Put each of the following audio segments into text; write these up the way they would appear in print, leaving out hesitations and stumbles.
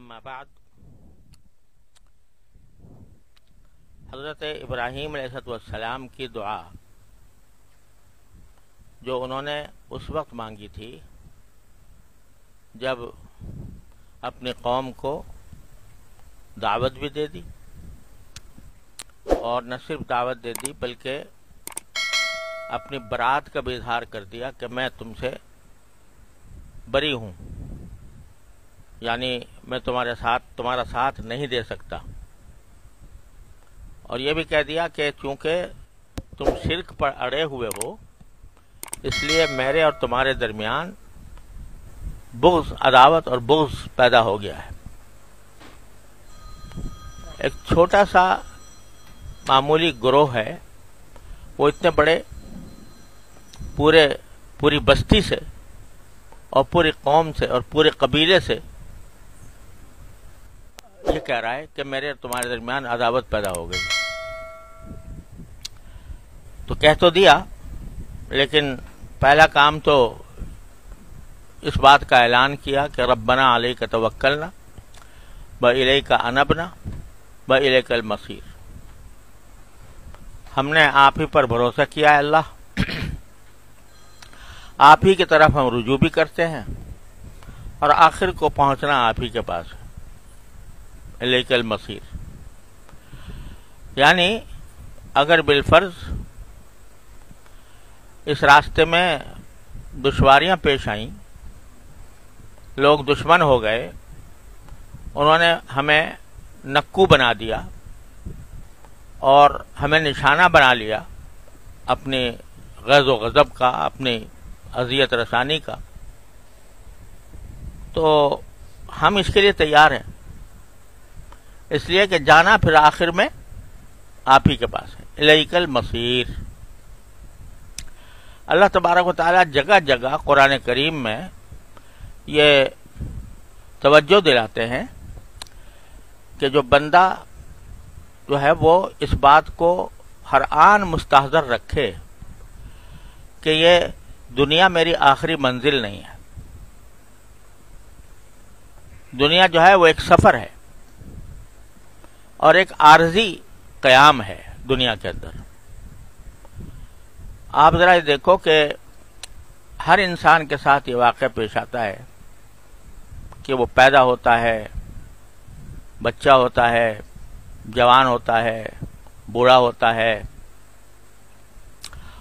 اما بعد حضرت ابراہیم علیہ السلام کی دعا جو انہوں نے اس وقت مانگی تھی جب اپنی قوم کو دعوت بھی دے دی اور نہ صرف دعوت دے دی بلکہ اپنی برات کا بھی اظہار کر دیا کہ میں تم سے بری ہوں، یعنی میں تمہارا ساتھ نہیں دے سکتا، اور یہ بھی کہہ دیا کہ چونکہ تم شرک پر اڑے ہوئے ہو اس لیے میرے اور تمہارے درمیان بغض، عداوت اور بغض پیدا ہو گیا ہے۔ ایک چھوٹا سا معمولی گروہ ہے، وہ اتنے بڑے پوری بستی سے اور پوری قوم سے اور پورے قبیلے سے یہ کہہ رہا ہے کہ میرے اور تمہارے درمیان عداوت پیدا ہو گئی۔ تو کہہ تو دیا، لیکن پہلا کام تو اس بات کا اعلان کیا کہ ربنا علیک توکلنا والیک انبنا والیک المصیر، ہم نے آپ ہی پر بھروسہ کیا ہے اللہ، آپ ہی کی طرف ہم رجوع بھی کرتے ہیں اور آخر کو پہنچنا آپ ہی کے پاس ہے، الیک المصیر۔ یعنی اگر بالفرض اس راستے میں دشواریاں پیش آئیں، لوگ دشمن ہو گئے، انہوں نے ہمیں نکو بنا دیا اور ہمیں نشانہ بنا لیا اپنی غیظ و غضب کا، اپنی اذیت رسانی کا، تو ہم اس کے لیے تیار ہیں، اس لیے کہ جانا پھر آخر میں آپ ہی کے پاس ہے، الیک المصیر۔ اللہ تبارک و تعالی جگہ جگہ قرآن کریم میں یہ توجہ دلاتے ہیں کہ جو بندہ جو ہے وہ اس بات کو ہر آن مستحضر رکھے کہ یہ دنیا میری آخری منزل نہیں ہے، دنیا جو ہے وہ ایک سفر ہے اور ایک عارضی قیام ہے دنیا کے اندر۔ آپ ذرا یہ دیکھو کہ ہر انسان کے ساتھ یہ واقعہ پیش آتا ہے کہ وہ پیدا ہوتا ہے، بچہ ہوتا ہے، جوان ہوتا ہے، بوڑھا ہوتا ہے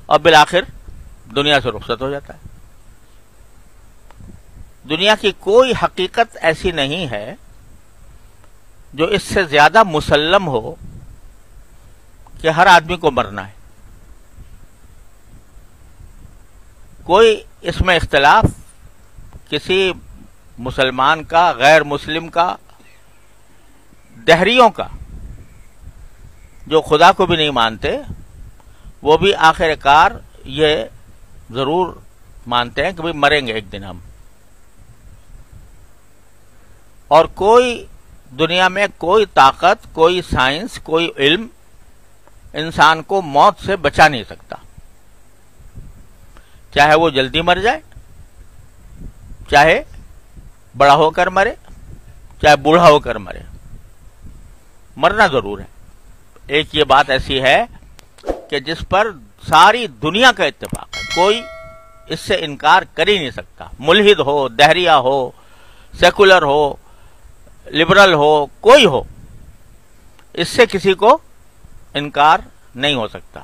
اور بالآخر دنیا سے رخصت ہو جاتا ہے۔ دنیا کی کوئی حقیقت ایسی نہیں ہے جو اس سے زیادہ مسلم ہو کہ ہر آدمی کو مرنا ہے۔ کوئی اس میں اختلاف کسی مسلمان کا، غیر مسلم کا، دہریوں کا جو خدا کو بھی نہیں مانتے، وہ بھی آخر کار یہ ضرور مانتے ہیں کہ بھئی مریں گے ایک دن ہم۔ اور کوئی دنیا میں کوئی طاقت، کوئی سائنس، کوئی علم انسان کو موت سے بچا نہیں سکتا، چاہے وہ جلدی مر جائے، چاہے بڑا ہو کر مرے، چاہے بوڑھا ہو کر مرے، مرنا ضرور ہے۔ ایک یہ بات ایسی ہے کہ جس پر ساری دنیا کا اتفاق ہے، کوئی اس سے انکار کر ہی نہیں سکتا، ملحد ہو، دہریہ ہو، سیکولر ہو، لبرل ہو، کوئی ہو، اس سے کسی کو انکار نہیں ہو سکتا۔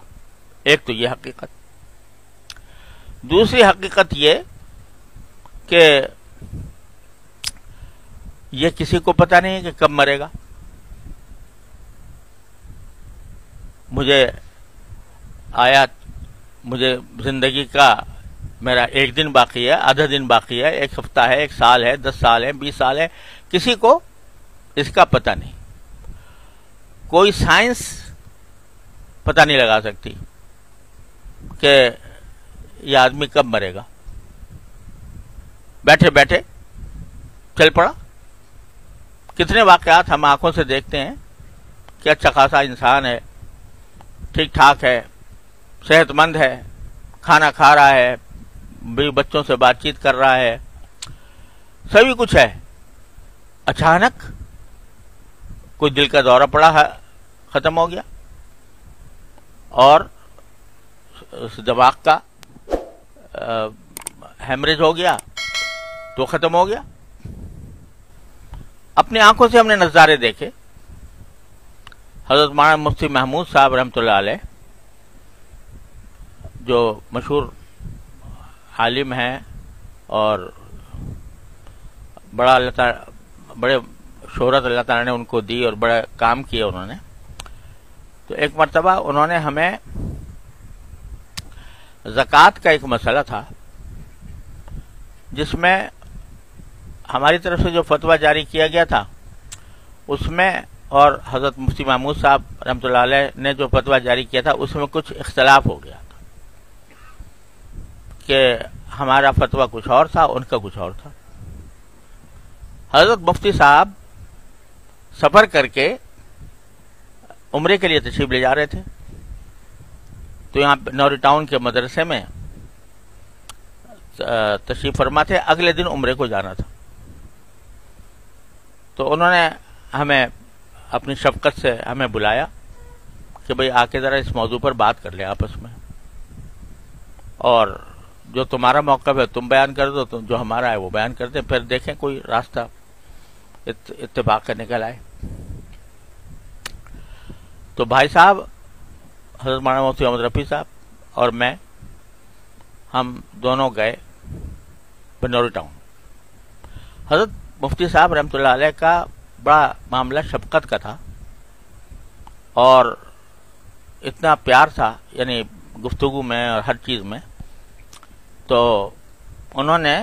ایک تو یہ حقیقت۔ دوسری حقیقت یہ کہ یہ کسی کو پتہ نہیں کہ کب مرے گا۔ مجھے زندگی کا میرا ایک دن باقی ہے، آدھا دن باقی ہے، ایک ہفتہ ہے، ایک سال ہے، 10 سال ہے، 20 سال ہے، کسی کو اس کا پتہ نہیں۔ کوئی سائنس پتہ نہیں لگا سکتی کہ یہ آدمی کب مرے گا۔ بیٹھے بیٹھے چل پڑا۔ کتنے واقعات ہم آنکھوں سے دیکھتے ہیں کہ اچھا خاصا انسان ہے، ٹھیک ٹھاک ہے، صحت مند ہے، کھانا کھا رہا ہے، بچوں سے بات چیت کر رہا ہے، سبھی کچھ ہے، اچانک کوئی دل کا دورہ پڑا ہے ختم ہو گیا، اور دماغ کا ہیمریج ہو گیا تو ختم ہو گیا۔ اپنی آنکھوں سے ہم نے نظارے دیکھے۔ حضرت مولانا مفتی محمود صاحب رحمۃ اللہ علیہ، جو مشہور عالم ہیں اور بڑا اللہ تعالی بڑے شہرت اللہ تعالیٰ نے ان کو دی اور بڑا کام کیا انہوں نے، تو ایک مرتبہ انہوں نے ہمیں زکوٰۃ کا ایک مسئلہ تھا جس میں ہماری طرف سے جو فتویٰ جاری کیا گیا تھا اس میں، اور حضرت مفتی محمود صاحب رحمۃ اللہ علیہ نے جو فتویٰ جاری کیا تھا اس میں کچھ اختلاف ہو گیا تھا کہ ہمارا فتویٰ کچھ اور تھا، ان کا کچھ اور تھا۔ حضرت مفتی صاحب سفر کر کے عمرے کے لیے تشریف لے جا رہے تھے، تو یہاں نوری ٹاؤن کے مدرسے میں تشریف فرما تھے، اگلے دن عمرے کو جانا تھا۔ تو انہوں نے ہمیں اپنی شفقت سے ہمیں بلایا کہ بھئی آ کے ذرا اس موضوع پر بات کر لیں آپس میں، اور جو تمہارا موقف ہے تم بیان کر دو، تو جو ہمارا ہے وہ بیان کر دیں، پھر دیکھیں کوئی راستہ اتفاق کا نکل آئے۔ تو بھائی صاحب حضرت مولانا مفتی محمد رفیع صاحب اور میں، ہم دونوں گئے بنوری ٹاؤن۔ حضرت مفتی صاحب رحمۃ اللہ علیہ کا بڑا معاملہ شفقت کا تھا، اور اتنا پیار تھا یعنی گفتگو میں اور ہر چیز میں، تو انہوں نے،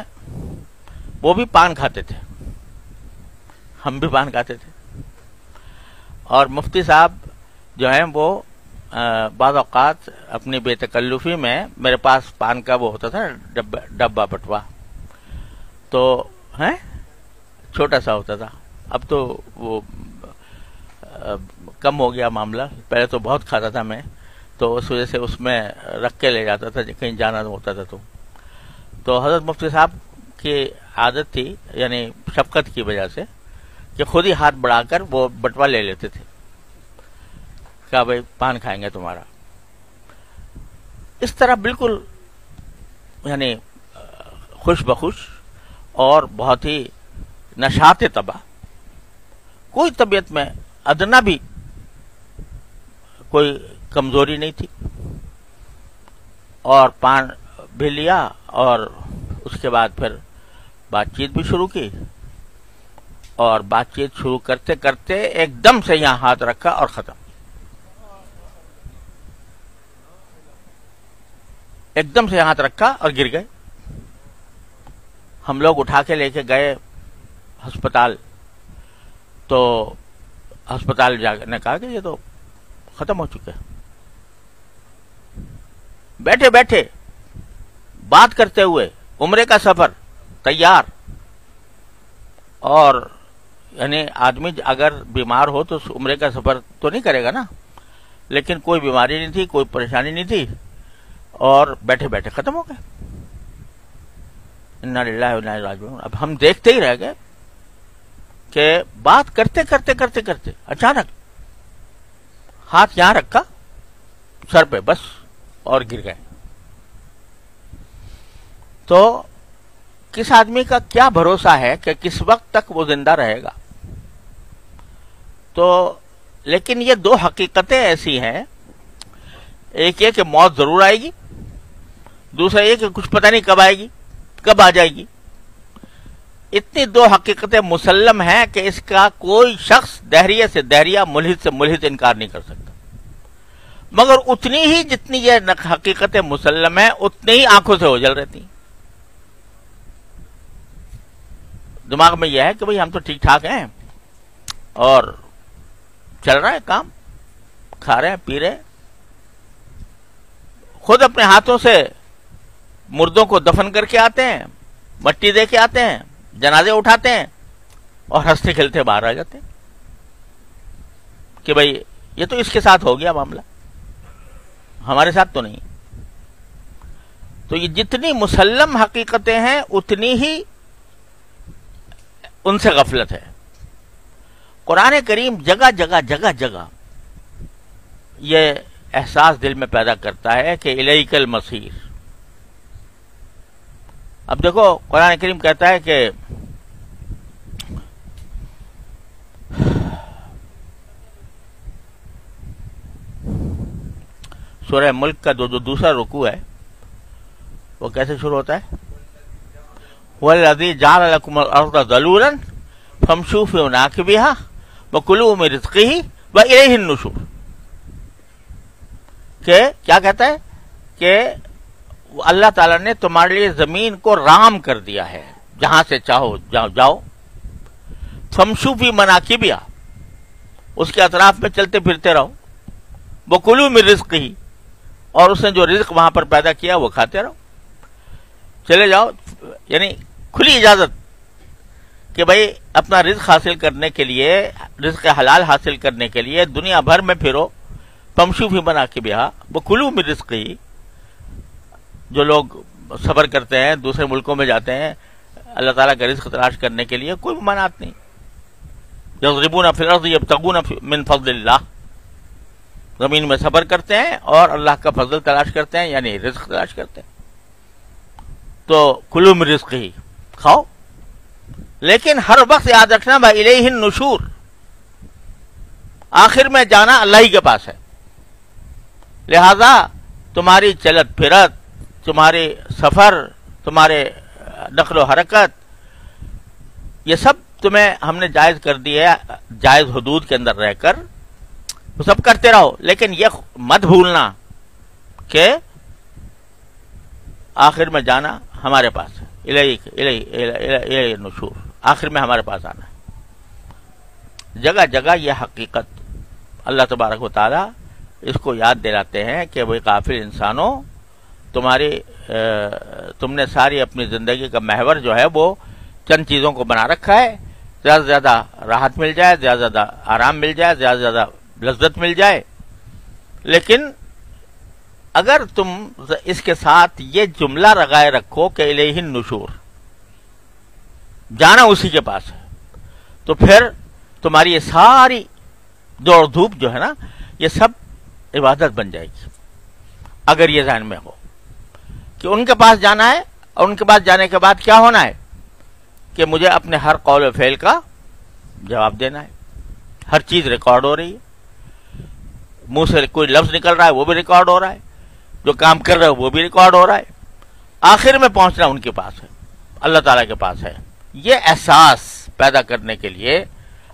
وہ بھی پان کھاتے تھے، ہم بھی پان کھاتے تھے، اور مفتی صاحب جو ہیں وہ بعض اوقات اپنی بے تکلفی میں میرے پاس پان کا وہ ہوتا تھا ڈبہ بٹوا، تو چھوٹا سا ہوتا تھا، اب تو وہ کم ہو گیا معاملہ، پہلے تو بہت کھاتا تھا میں، تو اس وجہ سے اس میں رکھ کے لے جاتا تھا کہیں جانا ہوتا تھا۔ تو حضرت مفتی صاحب کی عادت تھی یعنی شفقت کی وجہ سے کہ خود ہی ہاتھ بڑھا کر وہ بٹوا لے لیتے تھے، کہا بھائی پان کھائیں گے تمہارا۔ اس طرح بالکل یعنی خوش بخوش اور بہت ہی نشاط طبع، کوئی طبیعت میں ادنا بھی کوئی کمزوری نہیں تھی، اور پان بھی لیا، اور اس کے بعد پھر بات چیت بھی شروع کی، اور بات چیت شروع کرتے کرتے ایک دم سے یہاں ہاتھ رکھا اور ختم، ایک دم سے ہاتھ رکھا اور گر گئے۔ ہم لوگ اٹھا کے لے کے گئے ہسپتال، تو ہسپتال جا نے کہا کہ یہ تو ختم ہو چکے، بیٹھے بیٹھے بات کرتے ہوئے عمرے کا سفر تیار، اور یعنی آدمی اگر بیمار ہو تو عمرے کا سفر تو نہیں کرے گا نا، لیکن کوئی بیماری نہیں تھی، کوئی پریشانی نہیں تھی، اور بیٹھے بیٹھے ختم ہو گئے۔ انا للہ و انا الیہ راجعون۔ اب ہم دیکھتے ہی رہ گئے کہ بات کرتے کرتے کرتے کرتے اچانک ہاتھ یہاں رکھا سر پہ بس، اور گر گئے۔ تو کس آدمی کا کیا بھروسہ ہے کہ کس وقت تک وہ زندہ رہے گا؟ تو لیکن یہ دو حقیقتیں ایسی ہیں، ایک یہ کہ موت ضرور آئے گی، دوسرا یہ کہ کچھ پتہ نہیں کب آئے گی، کب آ جائے گی۔ اتنی دو حقیقتیں مسلم ہیں کہ اس کا کوئی شخص دہریے سے دہریہ، ملحد سے ملحد انکار نہیں کر سکتا، مگر اتنی ہی جتنی یہ حقیقتیں مسلم ہیں اتنی ہی آنکھوں سے اوجھل رہتی ہیں۔ دماغ میں یہ ہے کہ بھئی ہم تو ٹھیک ٹھاک ہیں اور چل رہا ہے کام، کھا رہے ہیں پی رہے ہیں، خود اپنے ہاتھوں سے مردوں کو دفن کر کے آتے ہیں، مٹی دے کے آتے ہیں، جنازے اٹھاتے ہیں، اور ہنستے کھیلتے باہر آ جاتے ہیں کہ بھئی یہ تو اس کے ساتھ ہو گیا معاملہ، ہمارے ساتھ تو نہیں۔ تو یہ جتنی مسلم حقیقتیں ہیں اتنی ہی ان سے غفلت ہے۔ قرآن کریم جگہ جگہ جگہ جگہ یہ احساس دل میں پیدا کرتا ہے کہ الیک المصیر. اب دیکھو قرآن کریم کہتا ہے کہ سورہ ملک کا جو دوسرا رکوع ہے وہ کیسے شروع ہوتا ہے؟ وَالَّذِي جَعَلَ لَكُمُ الْأَرْضَ ذَلُولًا فَامْشُوا فِي مَنَاكِبِهَا وَكُلُوا مِن رِزْقِهِ وَإِلَيْهِ النُّشُورُ. کہ کیا کہتا ہے کہ اللہ تعالیٰ نے تمہارے لیے زمین کو رام کر دیا ہے، جہاں سے چاہو جاؤ. فَامْشُوا فِي مَنَاكِبِهَا، اس کے اطراف میں چلتے پھرتے رہو. وَكُلُوا مِن رِزْقِهِ، اور اس نے جو رزق وہاں پر پیدا کیا وہ کھاتے رہو. چلے جاؤ، یعنی کھلی اجازت کہ بھائی اپنا رزق حاصل کرنے کے لیے، رزق حلال حاصل کرنے کے لیے دنیا بھر میں پھرو. فَامْشُوا فِي مَنَاكِبِهَا وَكُلُوا مِن رِزْقِهِ. جو لوگ صبر کرتے ہیں، دوسرے ملکوں میں جاتے ہیں اللہ تعالیٰ کا رزق تلاش کرنے کے لیے، کوئی ممانعت نہیں. يَضْرِبُونَ فِي الْأَرْضِ يَبْتَغُونَ مِن فَضْلِ اللَّهِ، زمین میں صبر کرتے ہیں اور اللہ کا فضل تلاش کرتے ہیں، یعنی رزق تلاش کرتے ہیں. تو کلوا من رزقہ، کھاؤ، لیکن ہر وقت یاد رکھنا وَإِلَيْهِ النُّشُورُ، آخر میں جانا اللہ ہی کے پاس ہے. لہذا تمہاری چلت پھرت، تمہارے سفر، تمہارے نقل و حرکت، یہ سب تمہیں ہم نے جائز کر دی ہے، جائز حدود کے اندر رہ کر وہ سب کرتے رہو. لیکن یہ مت بھولنا کہ آخر میں جانا ہمارے پاس ہے. الیہ النشور، آخر میں ہمارے پاس آنا ہے. جگہ جگہ یہ حقیقت اللہ تبارک و تعالی اس کو یاد دلاتے ہیں کہ وہ غافل انسانوں، تم نے ساری اپنی زندگی کا محور جو ہے وہ چند چیزوں کو بنا رکھا ہے. زیادہ سے زیادہ راحت مل جائے، زیادہ سے زیادہ آرام مل جائے، زیادہ سے زیادہ لذت مل جائے. لیکن اگر تم اس کے ساتھ یہ جملہ لگائے رکھو کہ الیہ النشور، جانا اسی کے پاس ہے، تو پھر تمہاری یہ ساری دوڑ دھوپ جو ہے نا، یہ سب عبادت بن جائے گی. اگر یہ ذہن میں ہو کہ ان کے پاس جانا ہے، اور ان کے پاس جانے کے بعد کیا ہونا ہے کہ مجھے اپنے ہر قول و فعل کا جواب دینا ہے. ہر چیز ریکارڈ ہو رہی ہے، منہ سے کوئی لفظ نکل رہا ہے وہ بھی ریکارڈ ہو رہا ہے، جو کام کر رہے ہو وہ بھی ریکارڈ ہو رہا ہے. آخر میں پہنچنا ان کے پاس ہے، اللہ تعالیٰ کے پاس ہے. یہ احساس پیدا کرنے کے لیے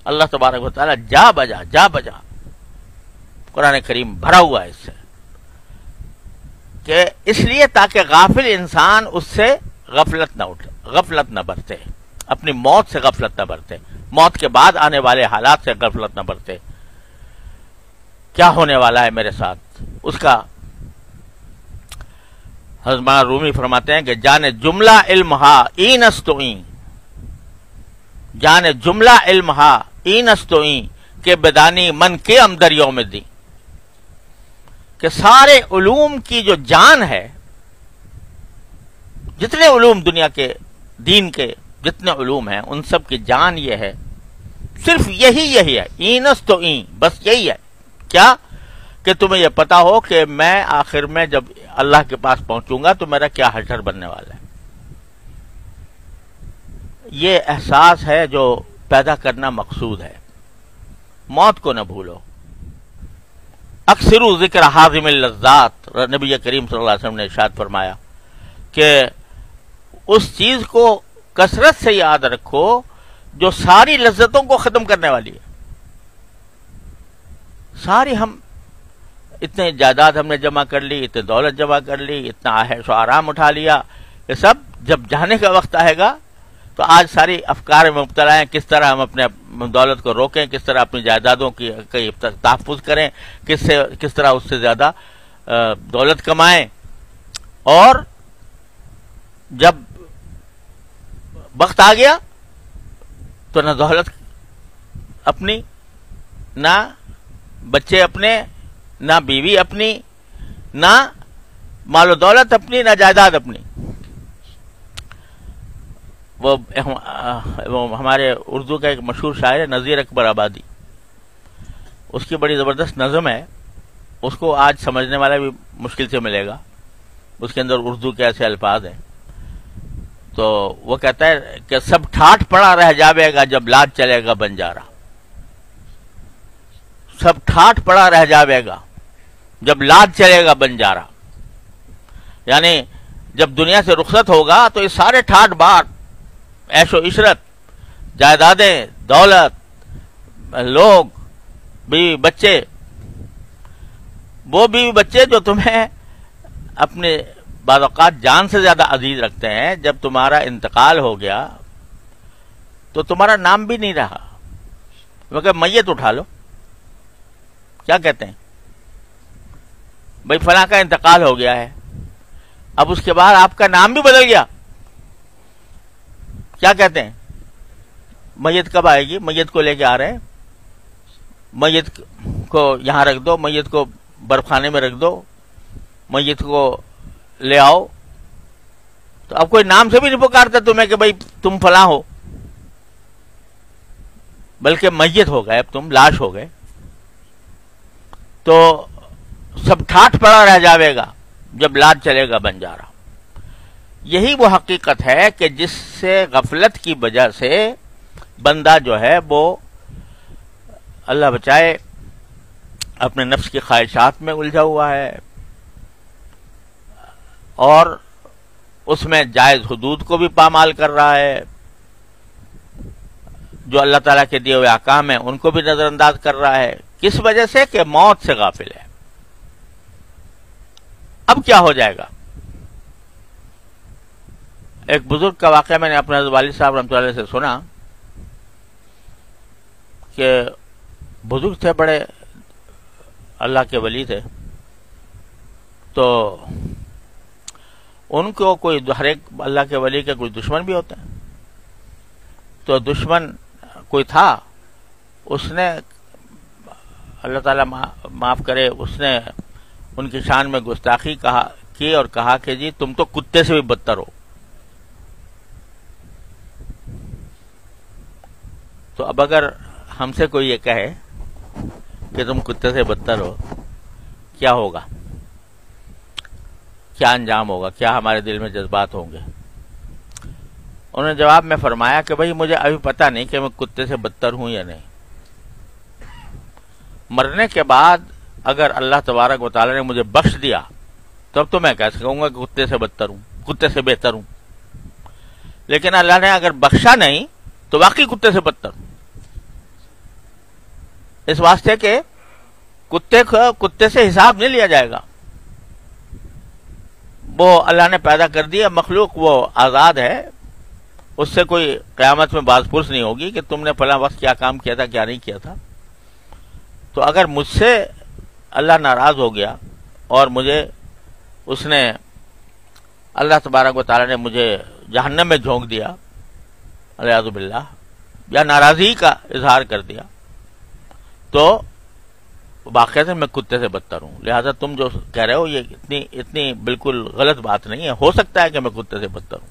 اللہ تبارک و تعالیٰ جا بجا قرآن کریم بھرا ہوا ہے اس سے، کہ اس لیے تاکہ غافل انسان اس سے غفلت نہ برتے، اپنی موت سے غفلت نہ برتے، موت کے بعد آنے والے حالات سے غفلت نہ برتے. کیا ہونے والا ہے میرے ساتھ، اس کا حضرت مولانا رومی فرماتے ہیں کہ جانے جملہ علمہا اینستوئیں، جانے جملہ علمہا اینستوئیں کہ بدانی من کے امدر یوم الدین، کہ سارے علوم کی جو جان ہے، جتنے علوم دنیا کے دین کے جتنے علوم ہیں ان سب کی جان یہ ہے، صرف یہی ہے، اینستوئیں، بس یہی ہے. کیا کہ تمہیں یہ پتا ہو کہ میں آخر میں جب اللہ کے پاس پہنچوں گا تو میرا کیا حشر بننے والا ہے. یہ احساس ہے جو پیدا کرنا مقصود ہے. موت کو نہ بھولو. اکثر ذکر حازم اللذات، نبی کریم صلی اللہ علیہ وسلم نے ارشاد فرمایا کہ اس چیز کو کثرت سے یاد رکھو جو ساری لذتوں کو ختم کرنے والی ہے. ساری ہم اتنے جائیداد ہم نے جمع کر لی، اتنے دولت جمع کر لی، اتنا عیش و آرام اٹھا لیا، یہ سب جب جانے کا وقت آئے گا تو آج ساری افکار میں مبتلا ہیں کس طرح ہم اپنے دولت کو روکیں، کس طرح اپنی جائیدادوں کی تحفظ کریں، کس طرح اس سے زیادہ دولت کمائیں. اور جب وقت آ گیا تو نہ دولت اپنی، نہ بچے اپنے، نہ بیوی اپنی، نہ مال و دولت اپنی، نہ جائیداد اپنی. وہ ہمارے اردو کا ایک مشہور شاعر ہے نذیر اکبر آبادی، اس کی بڑی زبردست نظم ہے، اس کو آج سمجھنے والا بھی مشکل سے ملے گا، اس کے اندر اردو کے ایسے الفاظ ہیں. تو وہ کہتا ہے کہ سب ٹھاٹ پڑا رہ جاوے گا جب لاد چلے گا بنجارا، سب ٹھاٹ پڑا رہ جاوے گا جب لاد چلے گا بنجارا. یعنی جب دنیا سے رخصت ہوگا تو یہ سارے ٹھاٹ بار، عیش و عشرت، جائیدادیں، دولت، لوگ، بیوی بچے، وہ بیوی بچے جو تمہیں اپنے بعض اوقات جان سے زیادہ عزیز رکھتے ہیں، جب تمہارا انتقال ہو گیا تو تمہارا نام بھی نہیں رہا. کیونکہ میت اٹھا لو، کیا کہتے ہیں بھائی فلاں کا انتقال ہو گیا ہے، اب اس کے بعد آپ کا نام بھی بدل گیا، کیا کہتے ہیں میت کب آئے گی، میت کو لے کے آ رہے ہیں، میت کو یہاں رکھ دو، میت کو برف خانے میں رکھ دو، میت کو لے آؤ. تو اب کوئی نام سے بھی نہیں پکارتا تمہیں کہ بھائی تم فلاں ہو، بلکہ میت ہو گئے، اب تم لاش ہو گئے. تو سب ٹھاٹ پڑا رہ جاوے گا جب لاد چلے گا بنجارا. یہی وہ حقیقت ہے کہ جس سے غفلت کی وجہ سے بندہ جو ہے وہ اللہ بچائے اپنے نفس کی خواہشات میں الجھا ہوا ہے، اور اس میں جائز حدود کو بھی پامال کر رہا ہے، جو اللہ تعالیٰ کے دیے ہوئے احکام ہیں ان کو بھی نظر انداز کر رہا ہے. کس وجہ سے؟ کہ موت سے غافل ہے. اب کیا ہو جائے گا؟ ایک بزرگ کا واقعہ میں نے اپنے والد صاحب رحمۃ اللہ علیہ سے سنا کہ بزرگ تھے، بڑے اللہ کے ولی تھے. تو ان کو کوئی ہر ایک اللہ کے ولی کے کوئی دشمن بھی ہوتے ہیں. تو دشمن کوئی تھا، اس نے اللہ تعالیٰ معاف کرے، اس نے ان کی شان میں گستاخی کی اور کہا کہ جی تم تو کتے سے بھی بدتر ہو. تو اب اگر ہم سے کوئی یہ کہے کہ تم کتے سے بدتر ہو، کیا ہوگا؟ کیا انجام ہوگا؟ کیا ہمارے دل میں جذبات ہوں گے؟ انہوں نے جواب میں فرمایا کہ بھائی مجھے ابھی پتہ نہیں کہ میں کتے سے بدتر ہوں یا نہیں. مرنے کے بعد اگر اللہ تبارک و تعالی نے مجھے بخش دیا تب تو میں کہہ سکوں گا کہ کتے سے بدتر ہوں، کتے سے بہتر ہوں. لیکن اللہ نے اگر بخشا نہیں تو واقعی کتے سے بدتر ہوں. اس واسطے کہ کتے سے حساب نہیں لیا جائے گا. وہ اللہ نے پیدا کر دیا مخلوق، وہ آزاد ہے، اس سے کوئی قیامت میں باز پرس نہیں ہوگی کہ تم نے فلاں وقت کیا کام کیا تھا، کیا نہیں کیا تھا. تو اگر مجھ سے اللہ ناراض ہو گیا اور مجھے اس نے اللہ تبارک و تعالی نے مجھے جہنم میں جھونک دیا والعیاذ باللہ، یا ناراضی کا اظہار کر دیا، تو واقعات میں کتے سے بدتر ہوں. لہذا تم جو کہہ رہے ہو یہ اتنی بالکل غلط بات نہیں ہے. ہو سکتا ہے کہ میں کتے سے بدتر ہوں.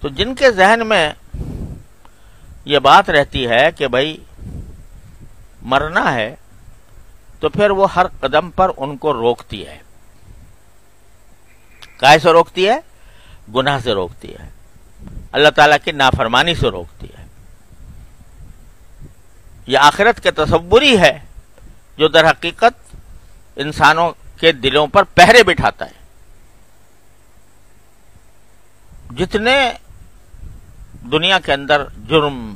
تو جن کے ذہن میں یہ بات رہتی ہے کہ بھائی مرنا ہے، تو پھر وہ ہر قدم پر ان کو روکتی ہے. کائے سے روکتی ہے؟ گناہ سے روکتی ہے، اللہ تعالیٰ کی نافرمانی سے روکتی ہے. یہ آخرت کے تصور ہی ہے جو در حقیقت انسانوں کے دلوں پر پہرے بٹھاتا ہے. جتنے دنیا کے اندر جرم،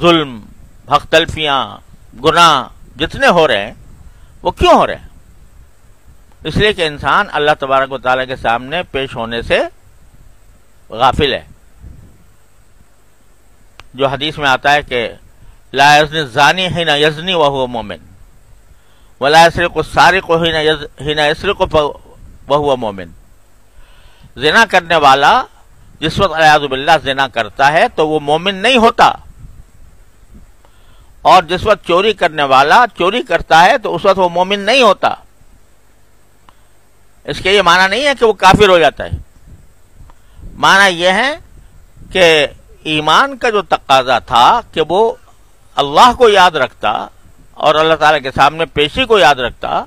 ظلم، حق تلفیاں، گناہ جتنے ہو رہے ہیں، وہ کیوں ہو رہے ہیں؟ اس لیے کہ انسان اللہ تبارک و تعالیٰ کے سامنے پیش ہونے سے غافل ہے. جو حدیث میں آتا ہے کہ لا یزنی الزانی حین یزنی وہو مومن ولا یسرق السارق حین یسرق وہو مومن. زنا کرنے والا جس وقت والعیاذ باللہ زنا کرتا ہے تو وہ مومن نہیں ہوتا، اور جس وقت چوری کرنے والا چوری کرتا ہے تو اس وقت وہ مومن نہیں ہوتا. اس کے یہ معنی نہیں ہے کہ وہ کافر ہو جاتا ہے. معنی یہ ہے کہ ایمان کا جو تقاضا تھا کہ وہ اللہ کو یاد رکھتا اور اللہ تعالی کے سامنے پیشی کو یاد رکھتا،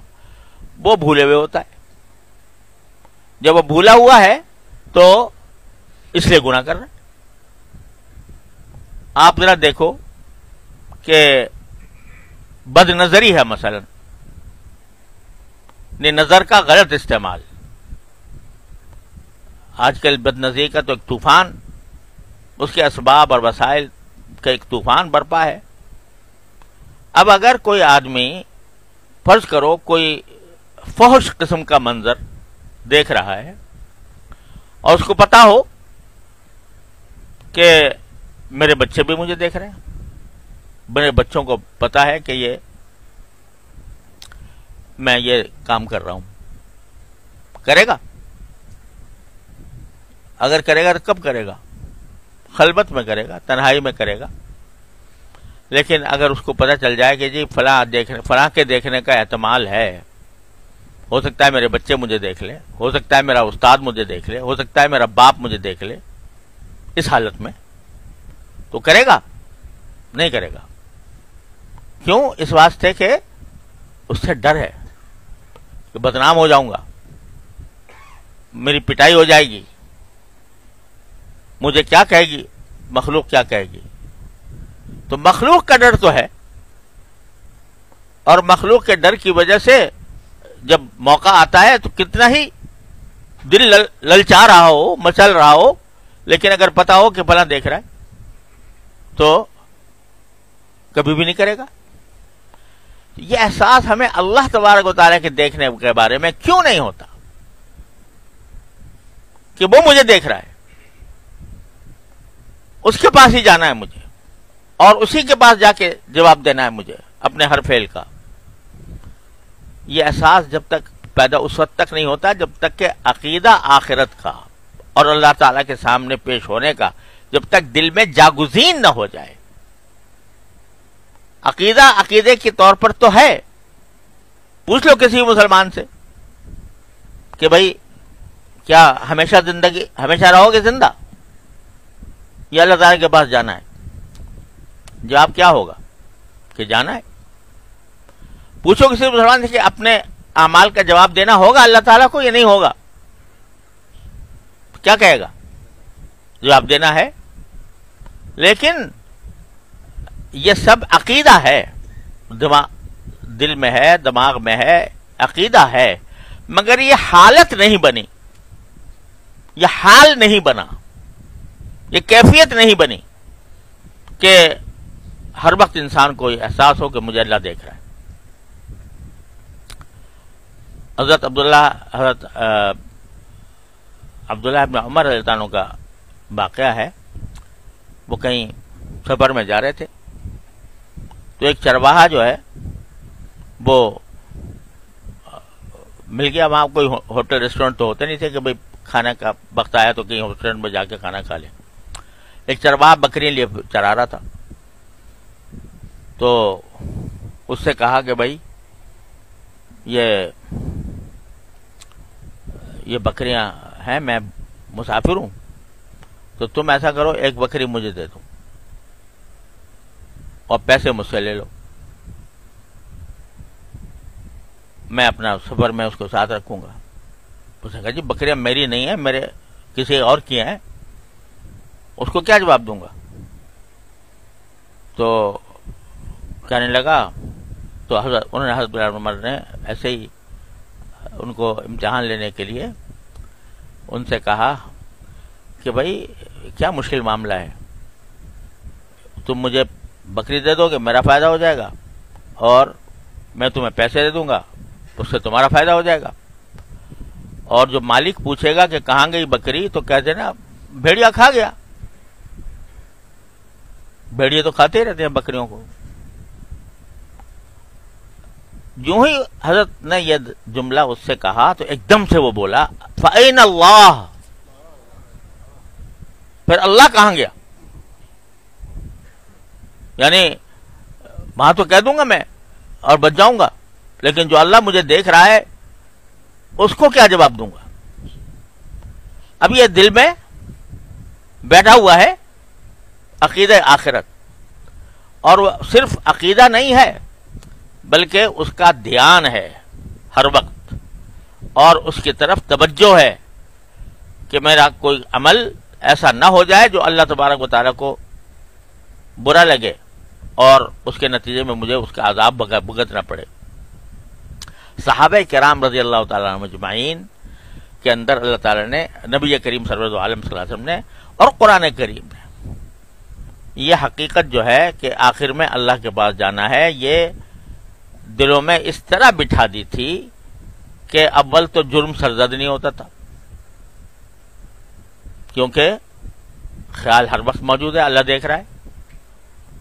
وہ بھولے ہوئے ہوتا ہے. جب وہ بھولا ہوا ہے تو اس لیے گناہ کر رہا ہے. آپ ذرا دیکھو کہ بد نظری ہے مثلا، نظر کا غلط استعمال. آج کل بد نظری کا تو ایک طوفان، اس کے اسباب اور وسائل کا ایک طوفان برپا ہے. اب اگر کوئی آدمی فرض کرو کوئی فحش قسم کا منظر دیکھ رہا ہے اور اس کو پتا ہو کہ میرے بچے بھی مجھے دیکھ رہے ہیں، میرے بچوں کو پتا ہے کہ میں یہ کام کر رہا ہوں، کرے گا؟ اگر کرے گا تو کب کرے گا؟ خلوت میں کرے گا، تنہائی میں کرے گا. لیکن اگر اس کو پتہ چل جائے کہ جی فلاں کے دیکھنے کا احتمال ہے، ہو سکتا ہے میرے بچے مجھے دیکھ لیں، ہو سکتا ہے میرا استاد مجھے دیکھ لے، ہو سکتا ہے میرا باپ مجھے دیکھ لے، اس حالت میں تو کرے گا؟ نہیں کرے گا. کیوں؟ اس واسطے کہ اس سے ڈر ہے کہ بدنام ہو جاؤں گا، میری پٹائی ہو جائے گی، مجھے کیا کہے گی مخلوق، کیا کہے گی. تو مخلوق کا ڈر تو ہے، اور مخلوق کے ڈر کی وجہ سے جب موقع آتا ہے تو کتنا ہی دل للچا رہا ہو، مچل رہا ہو، لیکن اگر پتا ہو کہ فلاں دیکھ رہا ہے تو کبھی بھی نہیں کرے گا. یہ احساس ہمیں اللہ تبارک و تعالیٰ کے دیکھنے کے بارے میں کیوں نہیں ہوتا کہ وہ مجھے دیکھ رہا ہے، اس کے پاس ہی جانا ہے مجھے، اور اسی کے پاس جا کے جواب دینا ہے مجھے اپنے ہر فعل کا. یہ احساس جب تک پیدا اس وقت تک نہیں ہوتا جب تک کہ عقیدہ آخرت کا اور اللہ تعالیٰ کے سامنے پیش ہونے کا جب تک دل میں جاگزین نہ ہو جائے. عقیدہ عقیدے کے طور پر تو ہے. پوچھ لو کسی مسلمان سے کہ بھائی کیا ہمیشہ رہو گے زندہ، یا اللہ تعالیٰ کے پاس جانا ہے؟ جواب کیا ہوگا؟ کہ جانا ہے. پوچھو کسی مسلمان سے کہ اپنے اعمال کا جواب دینا ہوگا اللہ تعالیٰ کو یا نہیں ہوگا، کیا کہے گا؟ جواب دینا ہے. لیکن یہ سب عقیدہ ہے، دل میں ہے، دماغ میں ہے، عقیدہ ہے، مگر یہ حالت نہیں بنی، یہ حال نہیں بنا، یہ کیفیت نہیں بنی کہ ہر وقت انسان کو یہ احساس ہو کہ مجھے اللہ دیکھ رہا ہے. حضرت عبداللہ ابن عمر رضی اللہ عنہ کا واقعہ ہے. وہ کہیں سفر میں جا رہے تھے تو ایک چرواہا جو ہے وہ مل گیا. وہاں کوئی ہوٹل ریسٹورینٹ تو ہوتے نہیں تھے کہ بھئی کھانے کا وقت آیا تو کہیں ریسٹورینٹ میں جا کے کھانا کھا لیں. ایک چرواہا بکریاں لیے چرا رہا تھا تو اس سے کہا کہ بھائی یہ بکریاں ہیں، میں مسافر ہوں، تو تم ایسا کرو ایک بکری مجھے دے دو اور پیسے مجھ سے لے لو، میں اپنا سفر میں اس کو ساتھ رکھوں گا. اس نے کہا جی بکریاں میری نہیں ہیں، میرے کسی اور کی ہیں، اس کو کیا جواب دوں گا؟ تو کہنے لگا تو انہوں نے حضرت عمر نے ایسے ہی ان کو امتحان لینے کے لیے ان سے کہا کہ بھائی کیا مشکل معاملہ ہے، تم مجھے بکری دے دو گے میرا فائدہ ہو جائے گا، اور میں تمہیں پیسے دے دوں گا اس سے تمہارا فائدہ ہو جائے گا، اور جو مالک پوچھے گا کہ کہاں گئی بکری تو کہہ دینا بھیڑیا کھا گیا. بھیڑیے تو کھاتے ہی رہتے ہیں بکریوں کو. جو ہی حضرت نے یہ جملہ اس سے کہا تو ایک دم سے وہ بولا فَأَيْنَ اللَّهُ، پھر اللہ کہاں گیا؟ یعنی وہاں تو کہہ دوں گا میں اور بچ جاؤں گا، لیکن جو اللہ مجھے دیکھ رہا ہے اس کو کیا جواب دوں گا؟ اب یہ دل میں بیٹھا ہوا ہے عقیدہ آخرت، اور وہ صرف عقیدہ نہیں ہے بلکہ اس کا دھیان ہے ہر وقت، اور اس کی طرف توجہ ہے کہ میرا کوئی عمل ایسا نہ ہو جائے جو اللہ تبارک و تعالیٰ کو برا لگے اور اس کے نتیجے میں مجھے اس کا عذاب بھگتنا پڑے۔ صحابہ کرام رضی اللہ تعالیٰ عنہم اجمعین کے اندر اللہ تعالیٰ نے نبی کریم سرور عالم صلی اللہ علیہ وسلم نے اور قرآن کریم نے یہ حقیقت جو ہے کہ آخر میں اللہ کے پاس جانا ہے، یہ دلوں میں اس طرح بٹھا دی تھی کہ اول تو جرم سرزد نہیں ہوتا تھا، کیونکہ خیال ہر وقت موجود ہے اللہ دیکھ رہا ہے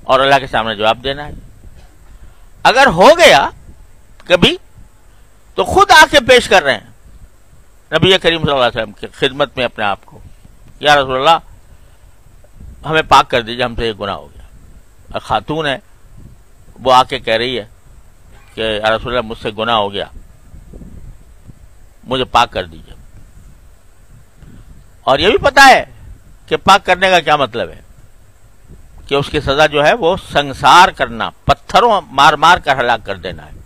اور اللہ کے سامنے جواب دینا ہے۔ اگر ہو گیا کبھی تو خود آ کے پیش کر رہے ہیں نبی کریم صلی اللہ علیہ وسلم کی خدمت میں اپنے آپ کو، یا رسول اللہ ہمیں پاک کر دیجیے، ہم سے یہ گناہ ہو گیا۔ اور خاتون ہے وہ آ کے کہہ رہی ہے کہ یا رسول اللہ مجھ سے گناہ ہو گیا، مجھے پاک کر دیجیے، اور یہ بھی پتا ہے کہ پاک کرنے کا کیا مطلب ہے، کہ اس کی سزا جو ہے وہ سنسار کرنا، پتھروں مار مار کر ہلاک کر دینا ہے،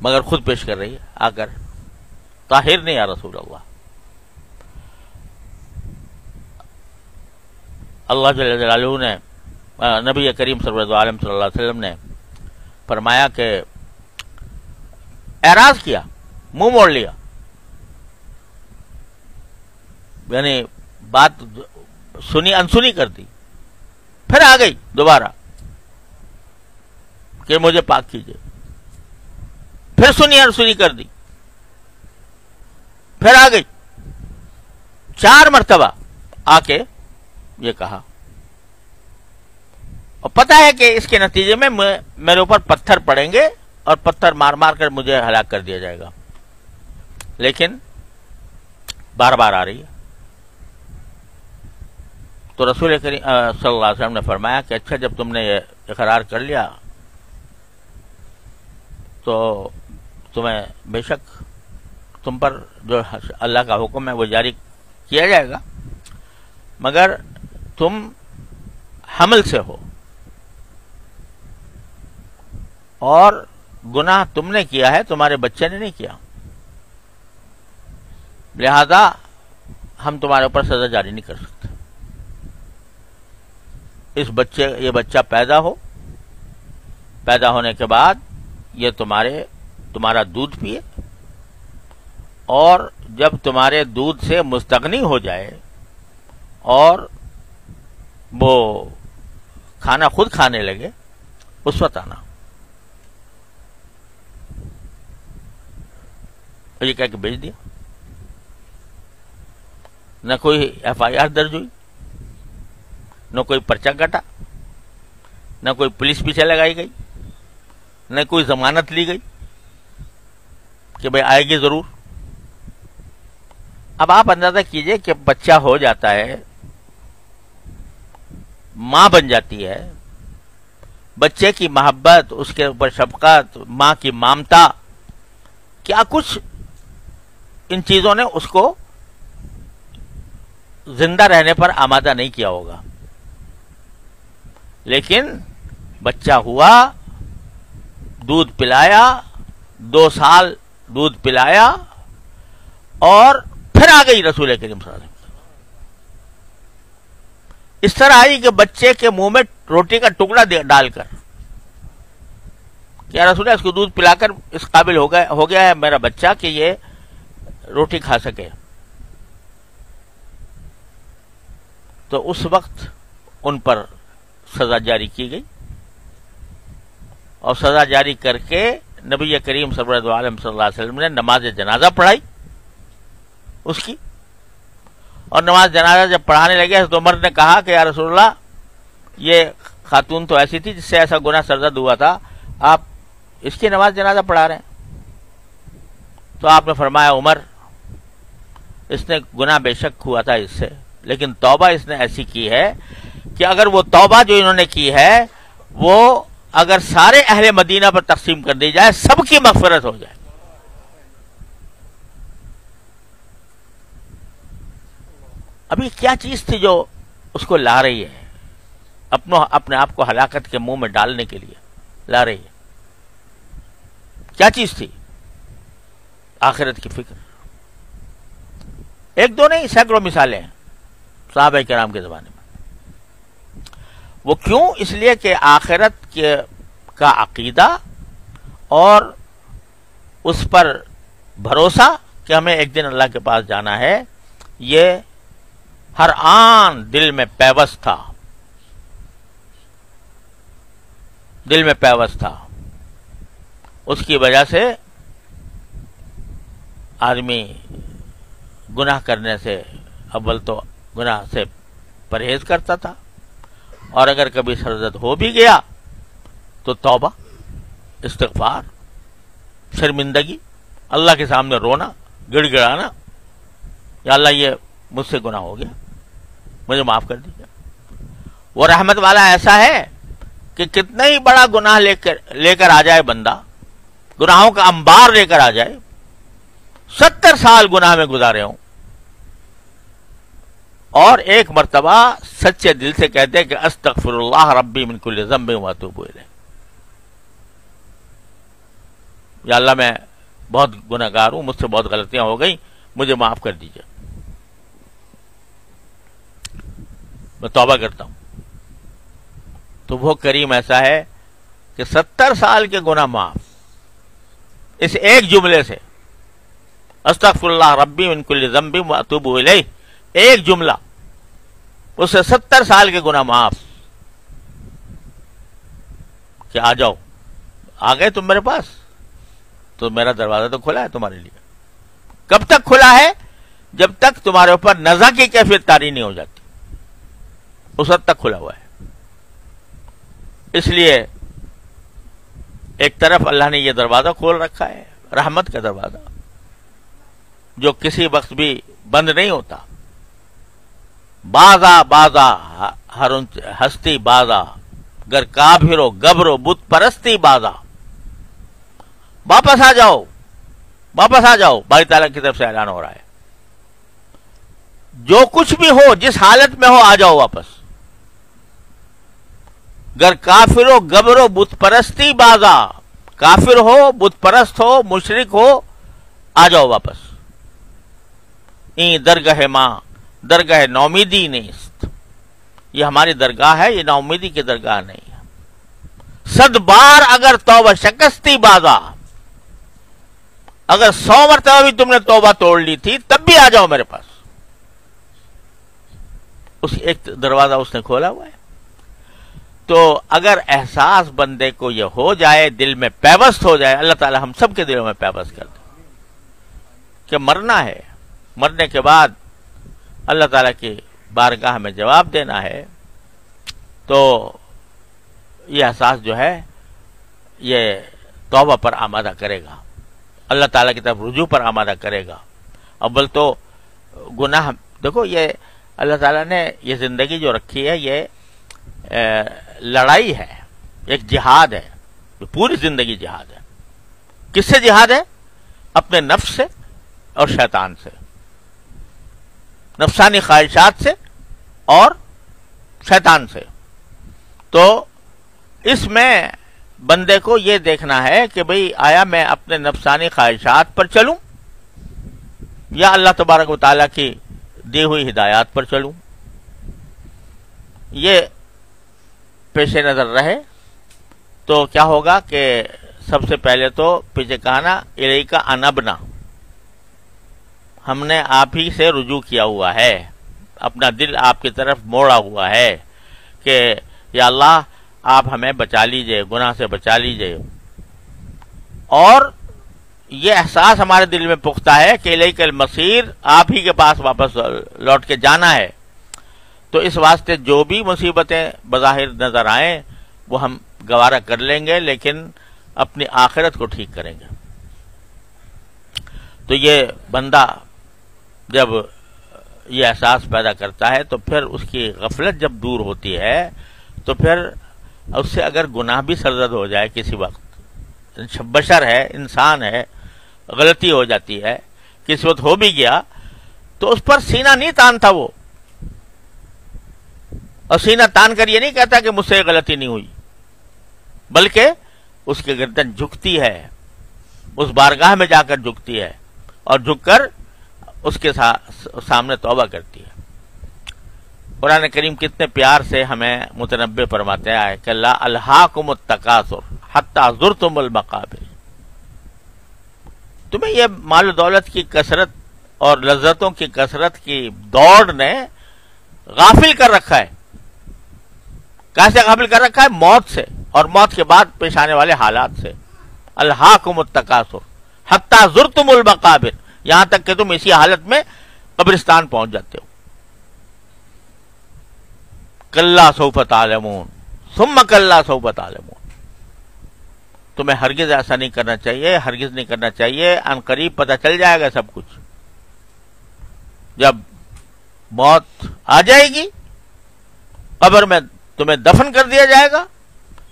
مگر خود پیش کر رہی ہے آ کر، طاہر نہیں یا رسول اللہ۔ اللہ جل جلالہ نے نبی کریم صلی اللہ علیہ وسلم نے فرمایا کہ اعراض کیا، منہ موڑ لیا، یعنی بات سنی انسنی کر دی، پھر آ گئی دوبارہ کہ مجھے پاک کیجیے، پھر سنی انسنی کر دی، پھر آ گئی، 4 مرتبہ آ کے یہ کہا، اور پتا ہے کہ اس کے نتیجے میں میرے اوپر پتھر پڑیں گے اور پتھر مار مار کر مجھے ہلاک کر دیا جائے گا، لیکن بار بار آ رہی ہے۔ تو رسول کریم صلی اللہ علیہ وسلم نے فرمایا کہ اچھا جب تم نے یہ اقرار کر لیا تو تمہیں بے شک تم پر جو اللہ کا حکم ہے وہ جاری کیا جائے گا، مگر تم حمل سے ہو اور گناہ تم نے کیا ہے، تمہارے بچے نے نہیں کیا، لہذا ہم تمہارے اوپر سزا جاری نہیں کر سکتے۔ یہ بچہ پیدا ہونے کے بعد یہ تمہارا دودھ پیے، اور جب تمہارے دودھ سے مستغنی ہو جائے اور وہ کھانا خود کھانے لگے اس وقت آنا۔ یہ کہہ کے بھیج دیا، نہ کوئی FIR درج ہوئی، نہ کوئی پرچہ کٹا، نہ کوئی پولیس پیچھے لگائی گئی، نہ کوئی ضمانت لی گئی کہ بھئی آئے گی ضرور۔ اب آپ اندازہ کیجئے کہ بچہ ہو جاتا ہے، ماں بن جاتی ہے، بچے کی محبت، اس کے اوپر شفقت، ماں کی مامتا، کیا کچھ ان چیزوں نے اس کو زندہ رہنے پر آمادہ نہیں کیا ہوگا، لیکن بچہ ہوا، دودھ پلایا، 2 سال دودھ پلایا، اور پھر آ گئی رسول کریم صلی اللہ علیہ وسلم۔ اس طرح آئی کہ بچے کے منہ میں روٹی کا ٹکڑا ڈال کر، کیا رسول اللہ اس کو دودھ پلا کر اس قابل ہو گیا ہے میرا بچہ کہ یہ روٹی کھا سکے۔ تو اس وقت ان پر سزا جاری کی گئی، اور سزا جاری کر کے نبی کریم صلی اللہ علیہ وسلم نے نماز جنازہ پڑھائی اس کی، اور نماز جنازہ جب پڑھانے لگے تو عمر نے کہا کہ یا رسول اللہ یہ خاتون تو ایسی تھی جس سے ایسا گناہ سرزد ہوا تھا، آپ اس کی نماز جنازہ پڑھا رہے ہیں؟ تو آپ نے فرمایا عمر اس نے گناہ بے شک ہوا تھا اس سے، لیکن توبہ اس نے ایسی کی ہے کہ اگر وہ توبہ جو انہوں نے کی ہے وہ اگر سارے اہل مدینہ پر تقسیم کر دی جائے سب کی مغفرت ہو جائے۔ ابھی کیا چیز تھی جو اس کو لا رہی ہے اپنے آپ کو ہلاکت کے منہ میں ڈالنے کے لیے لا رہی ہے؟ کیا چیز تھی؟ آخرت کی فکر. ایک دو نہیں، سینکڑوں مثالیں ہیں صحابہ کرام کے زمانے میں. وہ کیوں؟ اس لیے کہ آخرت کا عقیدہ اور اس پر بھروسہ کہ ہمیں ایک دن اللہ کے پاس جانا ہے، یہ ہر آن دل میں پیوست تھا. دل میں پیوست تھا. اس کی وجہ سے آدمی گناہ کرنے سے اول تو گناہ سے پرہیز کرتا تھا، اور اگر کبھی سرزد ہو بھی گیا تو توبہ، استغفار، شرمندگی، اللہ کے سامنے رونا، گڑ گڑانا، یا اللہ یہ مجھ سے گناہ ہو گیا، مجھے معاف کر دیجیے. وہ رحمت والا ایسا ہے کہ کتنا ہی بڑا گناہ لے کر آ جائے بندہ، گناہوں کا انبار لے کر آ جائے، 70 سال گناہ میں گزارے ہوں، اور ایک مرتبہ سچے دل سے کہتے کہ استغفر اللہ ربی من کل ذنب واتوب الیہ، یا اللہ میں بہت گناہگار ہوں، مجھ سے بہت غلطیاں ہو گئی، مجھے معاف کر دیجیے، میں توبہ کرتا ہوں. تو وہ کریم ایسا ہے کہ 70 سال کے گناہ معاف اس ایک جملے سے، استغفر اللہ ربی من کل ذنب واتوب الیہ، ایک جملہ، اس سے 70 سال کے گناہ معاف. کہ آ جاؤ، آ گئے تم میرے پاس تو میرا دروازہ تو کھلا ہے تمہارے لیے. کب تک کھلا ہے؟ جب تک تمہارے اوپر نزا کی کیفیت طاری نہیں ہو جاتی، اس وقت تک کھلا ہوا ہے. اس لیے ایک طرف اللہ نے یہ دروازہ کھول رکھا ہے، رحمت کا دروازہ، جو کسی وقت بھی بند نہیں ہوتا. بازا بازا ہر ہستی بازا، گر کافرو گبرو بت پرستی بازا. واپس آ جاؤ، واپس آ جاؤ، باری تعالیٰ کی طرف سے اعلان ہو رہا ہے. جو کچھ بھی ہو، جس حالت میں ہو، آ جاؤ واپس. گر کافر ہو گبرو بت پرستی بازا، کافر ہو، بت پرست ہو، مشرک ہو، آ جاؤ واپس. این درگاہ ماں درگاہ نومیدی نیست، یہ ہماری درگاہ ہے، یہ نومیدی کی درگاہ نہیں ہے. 100 بار اگر توبہ شکستی بازا، اگر 100 مرتبہ بھی تم نے توبہ توڑ لی تھی تب بھی آ جاؤ میرے پاس. اس ایک دروازہ اس نے کھولا ہوا ہے. تو اگر احساس بندے کو یہ ہو جائے، دل میں پیوست ہو جائے، اللہ تعالی ہم سب کے دلوں میں پیوست کر دے کہ مرنا ہے، مرنے کے بعد اللہ تعالیٰ کی بارگاہ میں جواب دینا ہے، تو یہ احساس جو ہے یہ توبہ پر آمادہ کرے گا، اللہ تعالیٰ کی طرف رجوع پر آمادہ کرے گا. اول تو گناہ، دیکھو یہ اللہ تعالیٰ نے یہ زندگی جو رکھی ہے، یہ لڑائی ہے، ایک جہاد ہے، پوری زندگی جہاد ہے. کس سے جہاد ہے؟ اپنے نفس سے اور شیطان سے، نفسانی خواہشات سے اور شیطان سے. تو اس میں بندے کو یہ دیکھنا ہے کہ بھئی آیا میں اپنے نفسانی خواہشات پر چلوں یا اللہ تبارک و تعالیٰ کی دی ہوئی ہدایات پر چلوں. یہ پیش نظر رہے تو کیا ہوگا کہ سب سے پہلے تو پیچھے کہنا الیکا انبنا، ہم نے آپ ہی سے رجوع کیا ہوا ہے، اپنا دل آپ کی طرف موڑا ہوا ہے کہ یا اللہ آپ ہمیں بچا لیجئے، گناہ سے بچا لیجئے. اور یہ احساس ہمارے دل میں پختہ ہے کہ الیک المصیر، آپ ہی کے پاس واپس لوٹ کے جانا ہے. تو اس واسطے جو بھی مصیبتیں بظاہر نظر آئیں وہ ہم گوارا کر لیں گے، لیکن اپنی آخرت کو ٹھیک کریں گے. تو یہ بندہ جب یہ احساس پیدا کرتا ہے تو پھر اس کی غفلت جب دور ہوتی ہے تو پھر اس سے اگر گناہ بھی سرزد ہو جائے کسی وقت، بشر ہے، انسان ہے، غلطی ہو جاتی ہے، کسی وقت ہو بھی گیا تو اس پر سینہ نہیں تانتا وہ اور سینہ تان کر یہ نہیں کہتا کہ مجھ سے غلطی نہیں ہوئی، بلکہ اس کی گردن جھکتی ہے، اس بارگاہ میں جا کر جھکتی ہے اور جھک کر اس کے سامنے توبہ کرتی ہے۔ قرآن کریم کتنے پیار سے ہمیں متنبہ فرماتے ہیں کہ لا الہاکم التکاثر حتی زرتم المقابر، تمہیں یہ مال و دولت کی کثرت اور لذتوں کی کثرت کی دوڑ نے غافل کر رکھا ہے۔ کیسے غافل کر رکھا ہے؟ موت سے، اور موت کے بعد پیش آنے والے حالات سے۔ الہاکم التکاثر حتی زرتم المقابر، یہاں تک کہ تم اسی حالت میں قبرستان پہنچ جاتے ہو۔ کلا سوف تعلمون ثم کلا سوف تعلمون، تمہیں ہرگز ایسا نہیں کرنا چاہیے، ہرگز نہیں کرنا چاہیے، ان قریب پتہ چل جائے گا سب کچھ۔ جب موت آ جائے گی، قبر میں تمہیں دفن کر دیا جائے گا،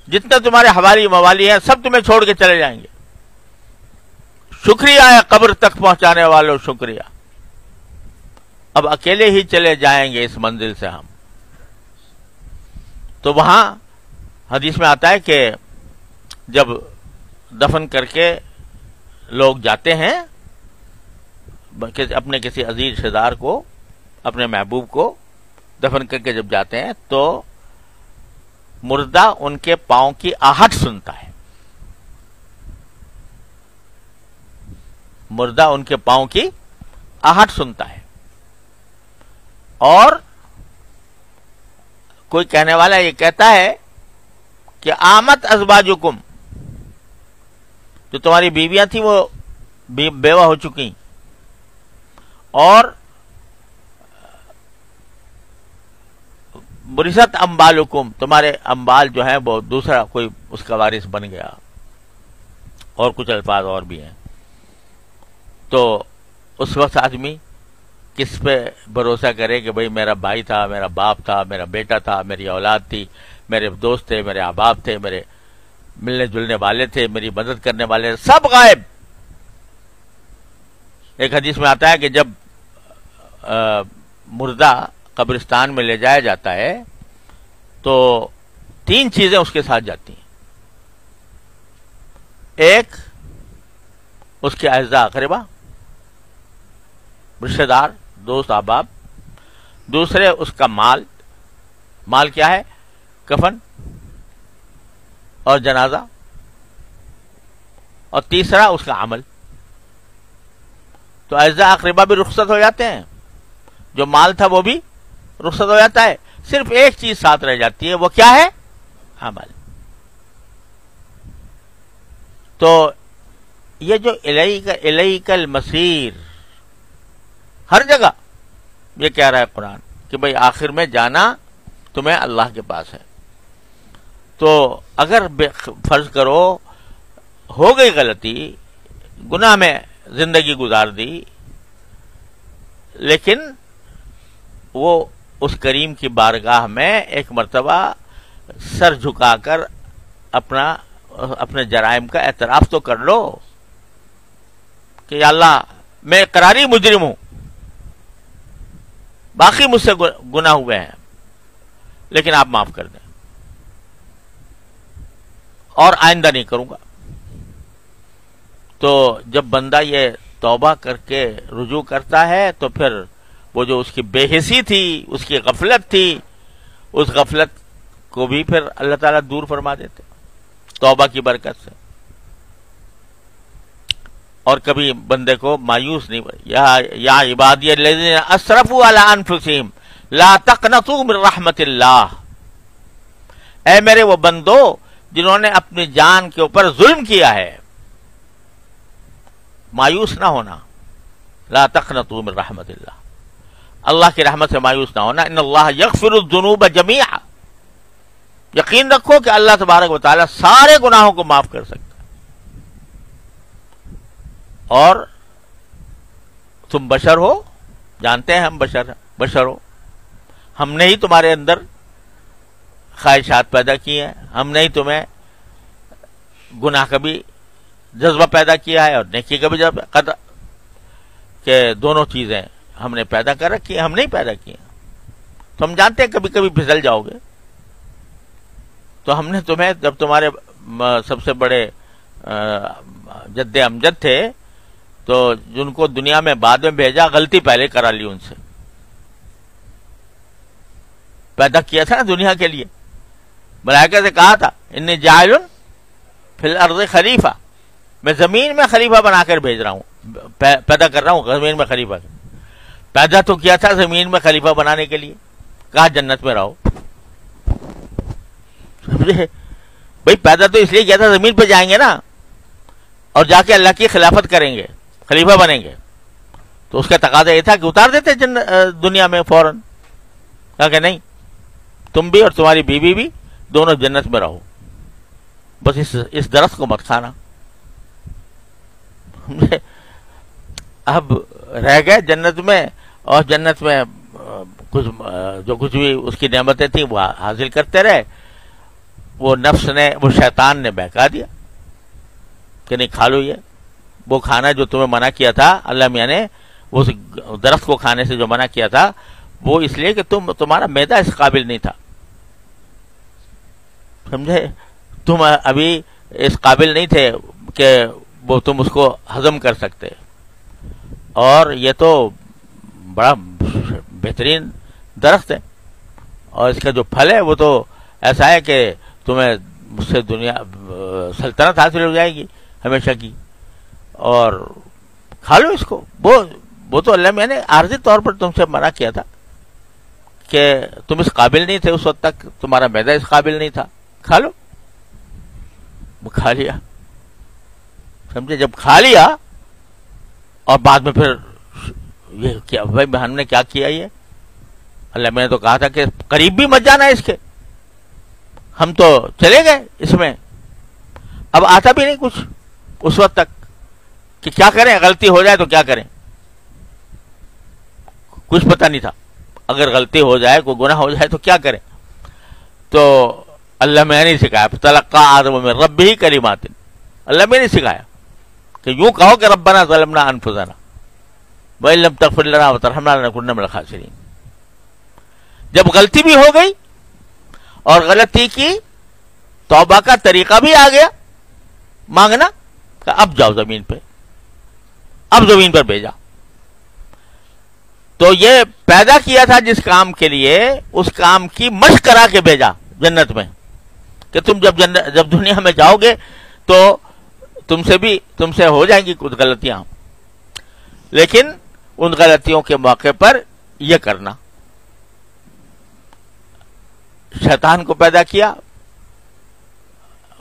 جتنے تمہارے حوالی موالی ہیں سب تمہیں چھوڑ کے چلے جائیں گے۔ شکریہ ہے قبر تک پہنچانے والوں، شکریہ، اب اکیلے ہی چلے جائیں گے اس منزل سے ہم۔ تو وہاں حدیث میں آتا ہے کہ جب دفن کر کے لوگ جاتے ہیں اپنے کسی عزیز رشتہ دار کو، اپنے محبوب کو دفن کر کے جب جاتے ہیں تو مردہ ان کے پاؤں کی آہٹ سنتا ہے، مردہ ان کے پاؤں کی آہٹ سنتا ہے، اور کوئی کہنے والا یہ کہتا ہے کہ آمت ازواجکم، جو تمہاری بیویاں تھیں وہ بیوہ ہو چکی، اور برست امبالکم، تمہارے امبال جو ہیں وہ دوسرا کوئی اس کا وارث بن گیا، اور کچھ الفاظ اور بھی ہیں۔ تو اس وقت آدمی کس پہ بھروسہ کرے کہ بھئی میرا بھائی تھا، میرا باپ تھا، میرا بیٹا تھا، میری اولاد تھی، میرے دوست تھے، میرے احباب تھے، میرے ملنے جلنے والے تھے، میری مدد کرنے والے، سب غائب۔ ایک حدیث میں آتا ہے کہ جب مردہ قبرستان میں لے جایا جاتا ہے تو 3 چیزیں اس کے ساتھ جاتی ہیں۔ ایک اس کے اعزاء اقربا، رشتہ دار، دوست، احباب۔ دوسرے اس کا مال، مال کیا ہے؟ کفن اور جنازہ۔ اور تیسرا اس کا عمل۔ تو اعزاء اقربا بھی رخصت ہو جاتے ہیں، جو مال تھا وہ بھی رخصت ہو جاتا ہے، صرف ایک چیز ساتھ رہ جاتی ہے، وہ کیا ہے؟ عمل۔ تو یہ جو الیک المصیر، ہر جگہ یہ کہہ رہا ہے قرآن کہ بھئی آخر میں جانا تمہیں اللہ کے پاس ہے۔ تو اگر فرض کرو ہو گئی غلطی، گناہ میں زندگی گزار دی، لیکن وہ اس کریم کی بارگاہ میں ایک مرتبہ سر جھکا کر اپنے جرائم کا اعتراف تو کر لو کہ یا اللہ میں اقراری مجرم ہوں، باقی مجھ سے گناہ ہوئے ہیں، لیکن آپ معاف کر دیں اور آئندہ نہیں کروں گا۔ تو جب بندہ یہ توبہ کر کے رجوع کرتا ہے تو پھر وہ جو اس کی بے حسی تھی، اس کی غفلت تھی، اس غفلت کو بھی پھر اللہ تعالیٰ دور فرما دیتے توبہ کی برکت سے، اور کبھی بندے کو مایوس نہیں۔ یا عبادی الذین اسرفوا علی انفسہم لا تقنطوا من رحمت اللہ، اے میرے وہ بندو جنہوں نے اپنی جان کے اوپر ظلم کیا ہے، مایوس نہ ہونا۔ لا تقنطوا من رحمت اللہ، اللہ کی رحمت سے مایوس نہ ہونا۔ ان اللہ یغفر الذنوب جميعا، یقین رکھو کہ اللہ تبارک و تعالیٰ سارے گناہوں کو معاف کر سکتا ہے، اور تم بشر ہو، جانتے ہیں ہم بشر ہو، ہم نے ہی تمہارے اندر خواہشات پیدا کی ہیں، ہم نے ہی تمہیں گناہ کا بھی جذبہ پیدا کیا ہے اور نیکی کا بھی جذبہ، کہ دونوں چیزیں ہم نے پیدا کر رکھی ہیں، ہم نہیں پیدا کی ہیں۔ تو ہم جانتے ہیں کبھی کبھی پھسل جاؤ گے. تو ہم نے تمہیں جب تمہارے سب سے بڑے جد امجد تھے تو جن کو دنیا میں بعد میں بھیجا، غلطی پہلے کرا لی ان سے. پیدا کیا تھا نا دنیا کے لیے، ملائکہ سے کہا تھا انی جاعل فی الارض خلیفہ، میں زمین میں خلیفہ بنا کر بھیج رہا ہوں، پیدا کر رہا ہوں زمین میں خلیفہ. پیدا تو کیا تھا زمین میں خلیفہ بنانے کے لیے، کہا جنت میں رہو. سمجھے بھائی، پیدا تو اس لیے کیا تھا زمین پہ جائیں گے نا، اور جا کے اللہ کی خلافت کریں گے، خلیفہ بنیں گے. تو اس کا تقاضا یہ تھا کہ اتار دیتے دنیا میں فوراً. کہا کہ نہیں، تم بھی اور تمہاری بیوی بھی دونوں جنت میں رہو، بس اس درخت کو مت کھانا. اب رہ گئے جنت میں، اور جنت میں کچھ جو کچھ بھی اس کی نعمتیں تھیں وہ حاصل کرتے رہے. وہ نفس نے، وہ شیطان نے بہکا دیا کہ نہیں کھا لو یہ، وہ کھانا جو تمہیں منع کیا تھا اللہ میاں نے، اس درخت کو کھانے سے جو منع کیا تھا وہ اس لیے کہ تمہارا معدہ اس قابل نہیں تھا. سمجھے، تم ابھی اس قابل نہیں تھے کہ وہ تم اس کو ہضم کر سکتے. اور یہ تو بڑا بہترین درخت ہے، اور اس کا جو پھل ہے وہ تو ایسا ہے کہ تمہیں مجھ سے دنیا سلطنت حاصل ہو جائے گی ہمیشہ کی، اور کھا لو اس کو. وہ تو اللہ میں نے عارضی طور پر تم سے منع کیا تھا کہ تم اس قابل نہیں تھے اس وقت تک، تمہارا معدہ اس قابل نہیں تھا، کھا لو. وہ کھا لیا. سمجھے، جب کھا لیا اور بعد میں پھر یہ کیا بھائی ہم نے کیا کیا، یہ اللہ میں نے تو کہا تھا کہ قریب بھی مت جانا اس کے، ہم تو چلے گئے اس میں. اب آتا بھی نہیں کچھ اس وقت تک کہ کیا کریں، غلطی ہو جائے تو کیا کریں، کچھ پتہ نہیں تھا. اگر غلطی ہو جائے، کوئی گناہ ہو جائے تو کیا کریں. تو اللہ میں نے سکھایا تلقى آدم من ربه کلمات، اللہ میں نے سکھایا کہ یوں کہو کہ ربنا ظلمنا انفسنا وان لم تغفر لنا وترحمنا لنكن من الخاسرین. جب غلطی بھی ہو گئی اور غلطی کی توبہ کا طریقہ بھی آ گیا مانگنا، کہ اب جاؤ زمین پہ، اب زمین پر بھیجا. تو یہ پیدا کیا تھا جس کام کے لیے، اس کام کی مشق کرا کے بھیجا جنت میں، کہ تم جب دنیا میں جاؤ گے تو تم سے ہو جائیں گی کچھ غلطیاں، لیکن ان غلطیوں کے موقع پر یہ کرنا. شیطان کو پیدا کیا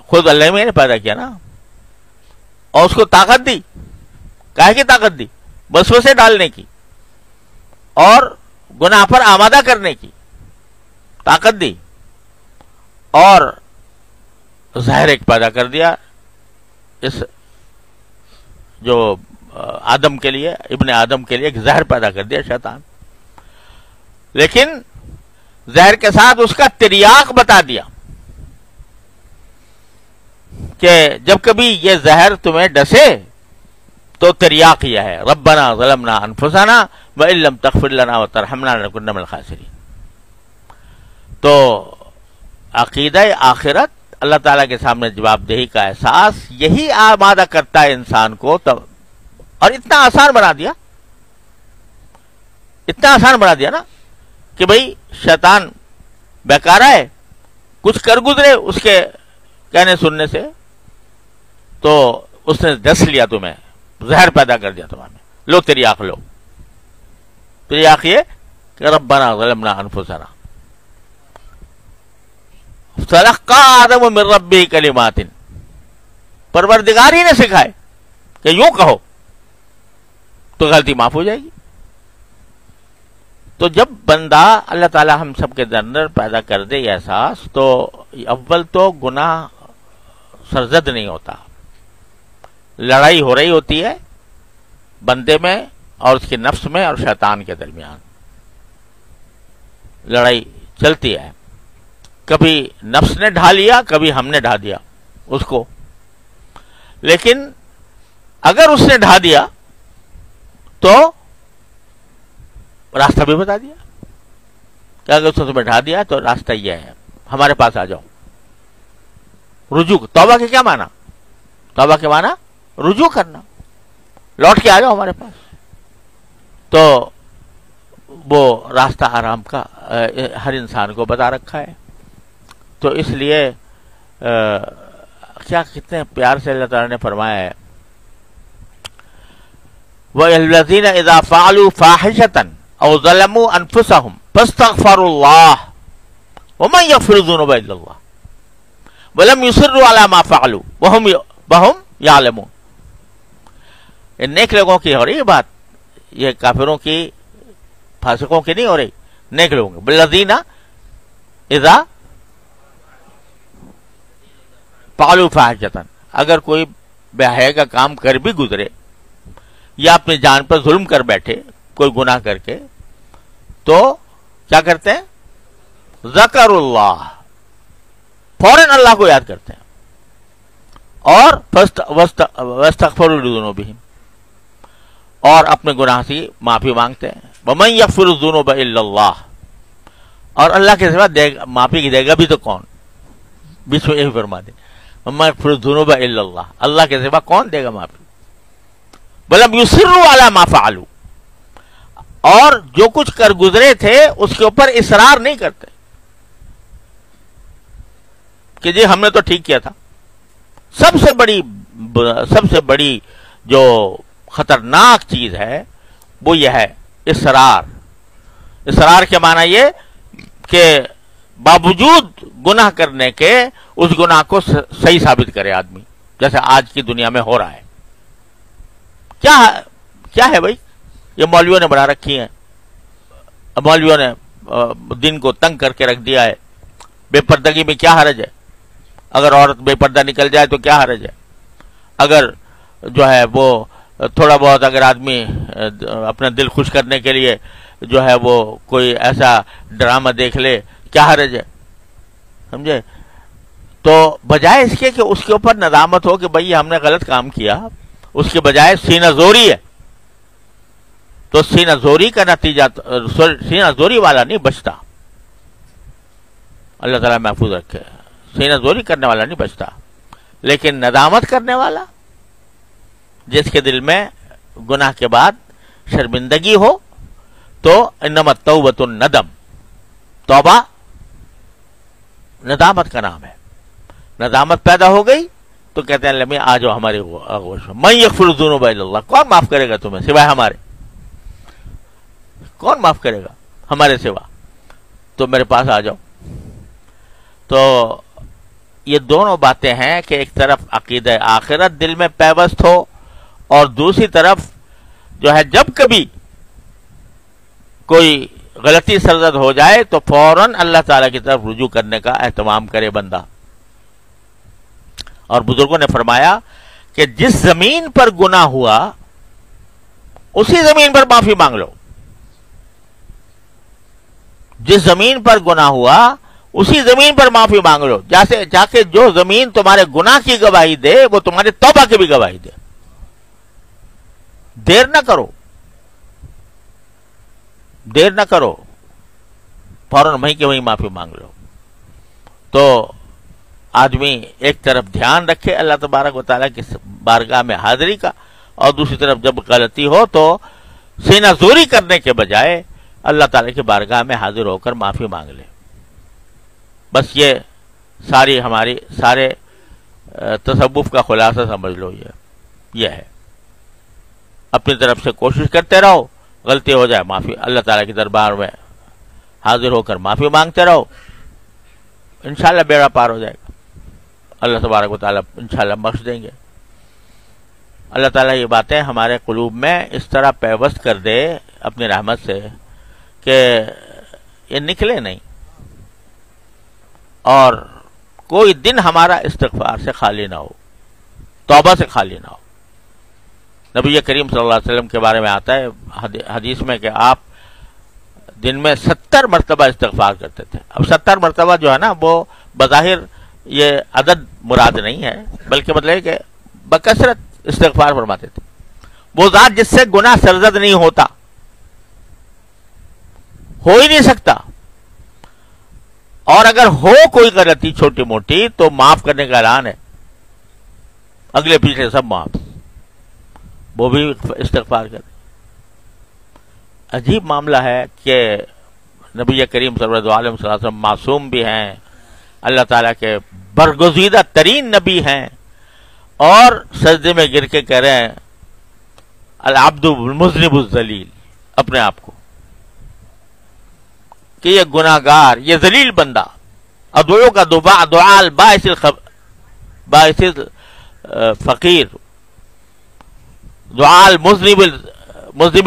خود اللہ میں نے پیدا کیا نا، اور اس کو طاقت دی. کاہے کی طاقت دی؟ وسوسے ڈالنے کی اور گناہ پر آمادہ کرنے کی طاقت دی. اور زہر ایک پیدا کر دیا اس جو آدم کے لیے، ابن آدم کے لیے ایک زہر پیدا کر دیا شیطان. لیکن زہر کے ساتھ اس کا تریاق بتا دیا کہ جب کبھی یہ زہر تمہیں ڈسے تو تریاق یہ ہے ربنا ظلمنا انفسنا وان لم تغفر لنا وترحمنا لنكن من الخاسرین. تو عقیدہ آخرت، اللہ تعالیٰ کے سامنے جواب دہی کا احساس، یہی آمادہ کرتا ہے انسان کو. اور اتنا آسان بنا دیا، اتنا آسان بنا دیا نا کہ بھئی شیطان بیکارہ ہے، کچھ کر گزرے اس کے کہنے سننے سے، تو اس نے ڈس لیا تمہیں، زہر پیدا کر دیا تمہیں، لو تریاق لو. تریاق یہ کہ ربنا ظلمنا انفسنا تلقى آدم من ربه کلمات، پروردگار ہی نے سکھائے کہ یوں کہو تو غلطی معاف ہو جائے گی. تو جب بندہ، اللہ تعالیٰ ہم سب کے اندر پیدا کر دے یہ احساس، تو اول تو گناہ سرزد نہیں ہوتا، لڑائی ہو رہی ہوتی ہے بندے میں اور اس کے نفس میں اور شیطان کے درمیان لڑائی چلتی ہے. کبھی نفس نے ڈھا لیا، کبھی ہم نے ڈھا دیا اس کو. لیکن اگر اس نے ڈھا دیا تو راستہ بھی بتا دیا کہ اگر اس نے تمہیں ڈھا دیا تو راستہ یہ ہے، ہمارے پاس آ جاؤ. رجوع. توبہ کے کیا معنی؟ توبہ کے معنی رجوع کرنا، لوٹ کے آ جاؤ ہمارے پاس. تو وہ راستہ آرام کا ہر انسان کو بتا رکھا ہے. تو اس لیے کیا کتنے پیار سے اللہ تعالیٰ نے فرمایا ہے، وَالَّذِينَ إِذَا فَعَلُوا فَاحِشَةً أَوْ ظَلَمُوا أَنفُسَهُمْ فَاسْتَغْفَرُوا اللَّهَ وَمَن يَغْفِرُ الذُّنُوبَ إِلَّا اللَّهُ وَلَمْ يُصِرُّوا عَلَى مَا فَعَلُوا وَهُمْ يَعْلَمُونَ. ان نیک لوگوں کی ہو رہی بات، یہ کافروں کی، فاسقوں کی نہیں ہو رہی، نیک لوگوں کی. وَالَّذِينَ إِذَا فَعَلُوا فَاحِشَةً، اگر کوئی بے حیائی کا کام کر بھی گزرے یا اپنی جان پر ظلم کر بیٹھے کوئی گناہ کر کے، تو کیا کرتے ہیں؟ ذکر اللہ، فوراً اللہ کو یاد کرتے ہیں، اور واستغفروا لذنوبہم، اور اپنے گناہ سے معافی مانگتے ہیں. ومن یغفر الذنوب الا اللہ، اور اللہ کے سوا معافی دے گا بھی تو کون؟ بیچ میں یہی فرما دیں، ومن یغفر الذنوب الا اللہ، اللہ کے سوا کون دے گا معافی. وَلَمْ يُصِرُّوا عَلَى مَا فَعَلُوا، اور جو کچھ کر گزرے تھے اس کے اوپر اصرار نہیں کرتے کہ جی ہم نے تو ٹھیک کیا تھا. سب سے بڑی جو خطرناک چیز ہے وہ یہ ہے اصرار. اصرار کے معنی یہ کہ باوجود گناہ کرنے کے اس گناہ کو صحیح ثابت کرے آدمی، جیسے آج کی دنیا میں ہو رہا ہے. کیا ہے بھائی؟ یہ مولویوں نے بنا رکھی ہیں، مولویوں نے دن کو تنگ کر کے رکھ دیا ہے. بے پردگی میں کیا حرج ہے؟ اگر عورت بے پردہ نکل جائے تو کیا حرج ہے؟ اگر جو ہے وہ تھوڑا بہت اگر آدمی اپنا دل خوش کرنے کے لیے جو ہے وہ کوئی ایسا ڈرامہ دیکھ لے، کیا حرج ہے؟ سمجھے؟ تو بجائے اس کے کہ اس کے اوپر ندامت ہو کہ بھئی ہم نے غلط کام کیا، اس کے بجائے سینہ زوری ہے. تو سینہ زوری کا نتیجہ، سینہ زوری والا نہیں بچتا، اللہ تعالیٰ محفوظ رکھے. سینہ زوری کرنے والا نہیں بچتا، لیکن ندامت کرنے والا، جس کے دل میں گناہ کے بعد شرمندگی ہو، تو انما التوبۃ الندم، توبہ ندامت کا نام ہے. ندامت پیدا ہو گئی تو کہتے ہیں لمحے آ جاؤ ہمارے آغوش میں. من یغفر الذنوب الا اللہ، کون معاف کرے گا تمہیں سوائے ہمارے؟ کون معاف کرے گا ہمارے سوا؟ تو میرے پاس آ جاؤ. تو یہ دونوں باتیں ہیں کہ ایک طرف عقیدہ آخرت دل میں پیوست ہو، اور دوسری طرف جو ہے جب کبھی کوئی غلطی سرزد ہو جائے تو فوراً اللہ تعالیٰ کی طرف رجوع کرنے کا اہتمام کرے بندہ. اور بزرگوں نے فرمایا کہ جس زمین پر گناہ ہوا اسی زمین پر معافی مانگ لو. جس زمین پر گناہ ہوا اسی زمین پر معافی مانگ لو، جیسے جا کے جو زمین تمہارے گناہ کی گواہی دے وہ تمہارے توبہ کی بھی گواہی دے. دیر نہ کرو، دیر نہ کرو، فوراً وہیں کہ وہیں معافی مانگ لو. تو آدمی ایک طرف دھیان رکھے اللہ تبارک و تعالیٰ کی بارگاہ میں حاضری کا، اور دوسری طرف جب غلطی ہو تو سینہ زوری کرنے کے بجائے اللہ تعالیٰ کی بارگاہ میں حاضر ہو کر معافی مانگ لے. بس یہ سارے تصوف کا خلاصہ سمجھ لو. یہ ہے اپنی طرف سے کوشش کرتے رہو، غلطی ہو جائے معافی، اللہ تعالیٰ کے دربار میں حاضر ہو کر معافی مانگتے رہو، انشاءاللہ بیڑا پار ہو جائے گا. اللہ تبارک و تعالیٰ انشاءاللہ بخش دیں گے. اللہ تعالیٰ یہ باتیں ہمارے قلوب میں اس طرح پیوست کر دے اپنی رحمت سے کہ یہ نکلے نہیں، اور کوئی دن ہمارا استغفار سے خالی نہ ہو، توبہ سے خالی نہ ہو. نبی کریم صلی اللہ علیہ وسلم کے بارے میں آتا ہے حدیث میں کہ آپ دن میں 70 مرتبہ استغفار کرتے تھے. اب 70 مرتبہ جو ہے نا وہ بظاہر یہ عدد مراد نہیں ہے، بلکہ مطلب ہے کہ بکثرت استغفار فرماتے تھے. وہ ذات جس سے گناہ سرزد نہیں ہوتا، ہو ہی نہیں سکتا، اور اگر ہو کوئی غلطی چھوٹی موٹی تو معاف کرنے کا اعلان ہے، اگلے پیچھے سب معاف، وہ بھی استغفار کریں۔ عجیب معاملہ ہے کہ نبی کریم صلی اللہ علیہ وسلم معصوم بھی ہیں، اللہ تعالیٰ کے برگزیدہ ترین نبی ہیں، اور سجدے میں گر کے کہہ رہے ہیں العبد المذنب الذلیل، اپنے آپ کو کہ یہ گناہگار، یہ ذلیل بندہ، ادعو کا دعا الباعث باعث فقیر، دعا المذنب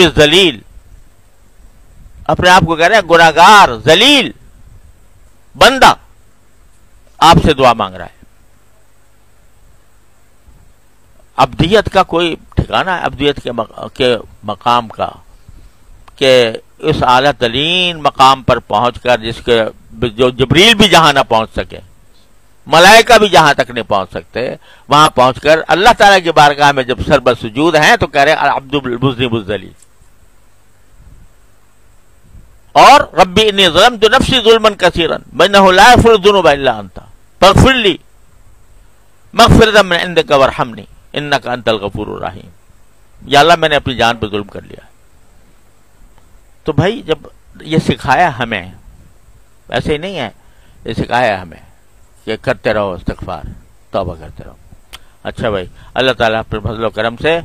الذلیل، اپنے آپ کو کہہ رہے ہیں گناہگار ذلیل بندہ آپ سے دعا مانگ رہا ہے۔ ابدیت کا کوئی ٹھکانہ ہے؟ ابدیت کے مقام کا، کہ اس اعلیٰ ترین مقام پر پہنچ کر جس کے جو جبریل بھی جہاں نہ پہنچ سکے، ملائکہ بھی جہاں تک نہیں پہنچ سکتے، وہاں پہنچ کر اللہ تعالیٰ کی بارگاہ میں جب سر بسجود ہیں تو کہہ رہے ہیں العبد المذنب الذلیل، اور ربی انی ظلمت نفسی ظلما کثیرا وانہ لا یغفر الذنوب الا انت فاغفر لی مغفرۃ من عندک وارحمنی انک انت الغفور الرحیم۔ یا اللہ میں نے اپنی جان پہ ظلم کر لیا۔ تو بھائی جب یہ سکھایا ہمیں، ایسے ہی نہیں ہے، یہ سکھایا ہمیں کہ کرتے رہو استغفار، توبہ کرتے رہو۔ اچھا بھائی، اللہ تعالیٰ اپنے فضل و کرم سے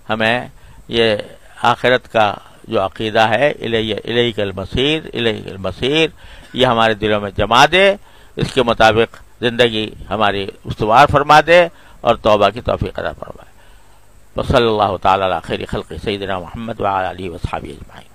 ہمیں یہ آخرت کا جو عقیدہ ہے الیک المصیر یہ ہمارے دلوں میں جما دے، اس کے مطابق زندگی ہماری استوار فرما دے اور توبہ کی توفیق عطا فرمائے۔ وصلی اللہ تعالی علی خیر خلق سیدنا محمد وعلی آلہ وصحبہ اجمعین۔